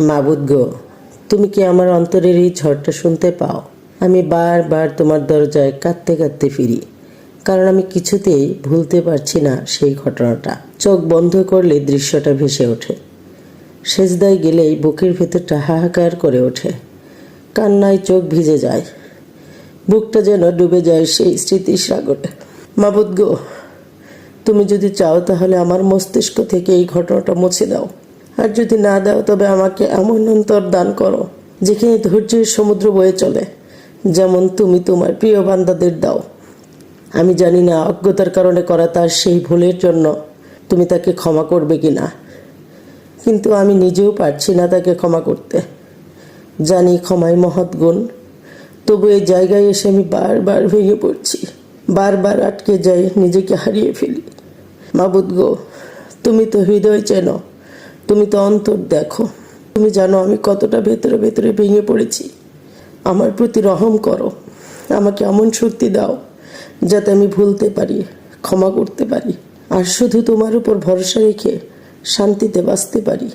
মাবুদ গো, তুমি কি আমার অন্তরের এই ঝড়টা শুনতে পাও? আমি বারবার তোমার দরজায় কাঁদতে কাঁদতে ফিরি, কারণ আমি কিছুতেই ভুলতে পারছি না সেই ঘটনাটা। চোখ বন্ধ করলে দৃশ্যটা ভেসে ওঠে, সেজদায় গেলেই বুকের ভেতরটা হাহাকার করে ওঠে, কান্নায় চোখ ভিজে যায়, বুকটা যেন ডুবে যায় সেই স্মৃতির সাগরে। মাবুদ গো, তুমি যদি চাও তাহলে আমার মস্তিষ্ক থেকে এই ঘটনাটা মুছে দাও, আর যদি না দাও তবে আমাকে এমন অন্তর দান করো যেখানে ধৈর্যের সমুদ্র বয়ে চলে, যেমন তুমি তোমার প্রিয় বান্দাদের দাও। আমি জানি না অজ্ঞতার কারণে করা তার সেই ভুলের জন্য তুমি তাকে ক্ষমা করবে কিনা, কিন্তু আমি নিজেও পারছি না তাকে ক্ষমা করতে। জানি ক্ষমাই মহৎ গুণ, তবু এই জায়গায় এসে আমি বারবার ভেঙে পড়ছি, বারবার আটকে যাই, নিজেকে হারিয়ে ফেলি। মাবুদ গো, তুমি তো হৃদয় চেনো, তুমি তো অন্তর দেখো, তুমি জানো আমি কতটা ভেতরে ভেতরে ভেঙে পড়েছি। আমার প্রতি রহম করো, আমাকে এমন শক্তি দাও যাতে আমি ভুলতে পারি, ক্ষমা করতে পারি, আর শুধু তোমার উপর ভরসা রেখে শান্তিতে বাঁচতে পারি।